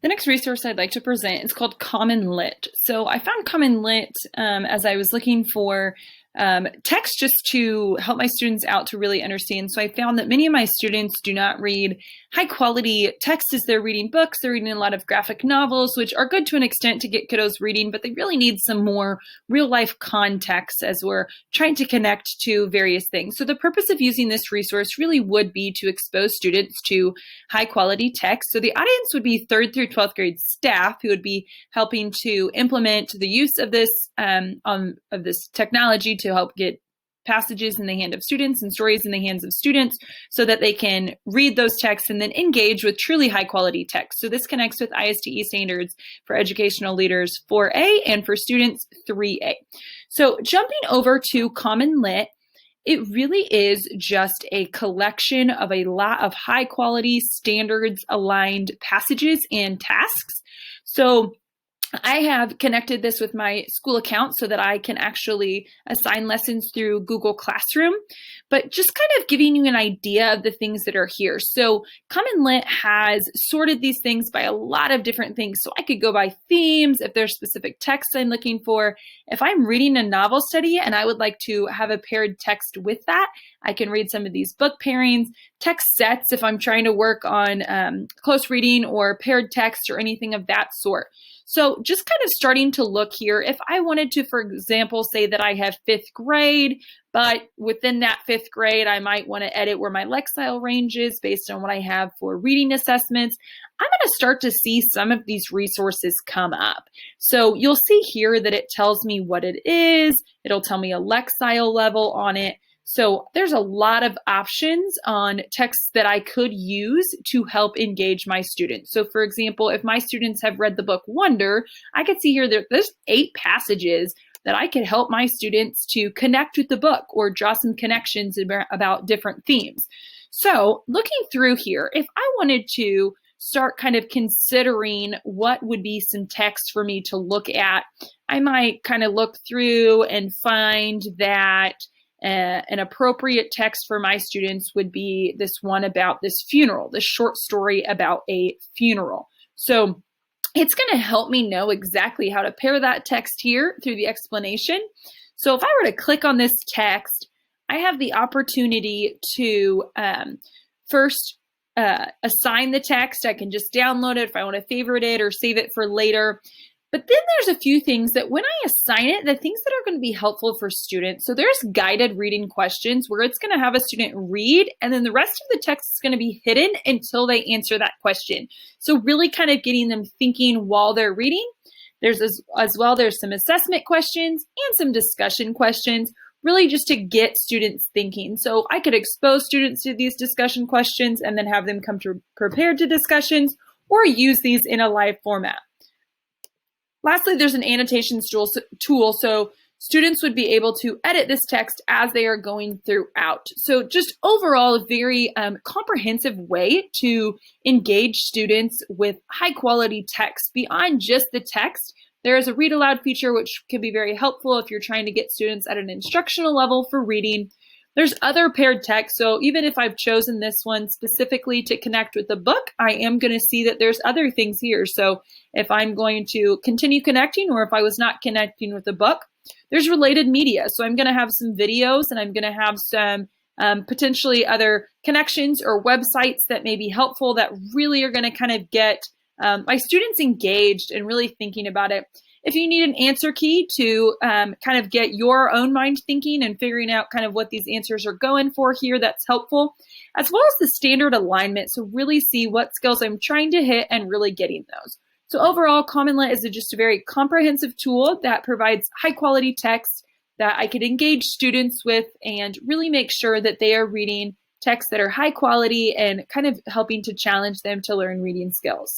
The next resource I'd like to present is called CommonLit. So I found CommonLit as I was looking for text just to help my students out to really understand. So I found that many of my students do not read high quality text as they're reading books. They're reading a lot of graphic novels, which are good to an extent to get kiddos reading, but they really need some more real life context as we're trying to connect to various things. So the purpose of using this resource really would be to expose students to high quality text. So the audience would be 3rd through 12th grade staff who would be helping to implement the use of this technology to help get passages in the hand of students and stories in the hands of students so that they can read those texts and then engage with truly high quality text. So this connects with ISTE standards for educational leaders 4A and for students 3A. So jumping over to CommonLit, it really is just a collection of a lot of high quality standards aligned passages and tasks. So I have connected this with my school account so that I can actually assign lessons through Google Classroom, but just kind of giving you an idea of the things that are here. So CommonLit has sorted these things by a lot of different things. So I could go by themes if there's specific text I'm looking for. If I'm reading a novel study and I would like to have a paired text with that, I can read some of these book pairings, text sets if I'm trying to work on close reading or paired text or anything of that sort. So just kind of starting to look here, if I wanted to, for example, say that I have 5th grade, but within that 5th grade, I might want to edit where my Lexile range is based on what I have for reading assessments, I'm going to start to see some of these resources come up. So you'll see here that it tells me what it is. It'll tell me a Lexile level on it. So there's a lot of options on texts that I could use to help engage my students. So for example, if my students have read the book Wonder, I could see here that there's 8 passages that I could help my students to connect with the book or draw some connections about different themes. So looking through here, if I wanted to start kind of considering what would be some text for me to look at, I might kind of look through and find that an appropriate text for my students would be this one about this funeral, this short story about a funeral. So it's going to help me know exactly how to pair that text here through the explanation. So if I were to click on this text, I have the opportunity to first assign the text. I can just download it if I want to favorite it or save it for later. But then there's a few things that when I assign it, the things that are going to be helpful for students. So there's guided reading questions where it's going to have a student read, and then the rest of the text is going to be hidden until they answer that question. So really kind of getting them thinking while they're reading. There's as well, there's some assessment questions and some discussion questions, really just to get students thinking. So I could expose students to these discussion questions and then have them come prepared to discussions or use these in a live format. Lastly, there's an annotations tool, so students would be able to edit this text as they are going throughout. So just overall, a very comprehensive way to engage students with high quality text. Beyond just the text, there is a read aloud feature, which can be very helpful if you're trying to get students at an instructional level for reading. There's other paired text, so even if I've chosen this one specifically to connect with the book, I am going to see that there's other things here. So if I'm going to continue connecting or if I was not connecting with the book, there's related media. So I'm going to have some videos and I'm going to have some potentially other connections or websites that may be helpful that really are going to kind of get my students engaged and really thinking about it. If you need an answer key to kind of get your own mind thinking and figuring out kind of what these answers are going for here, that's helpful, as well as the standard alignment. So really see what skills I'm trying to hit and really getting those. So overall, CommonLit is just a very comprehensive tool that provides high quality text that I could engage students with and really make sure that they are reading texts that are high quality and kind of helping to challenge them to learn reading skills.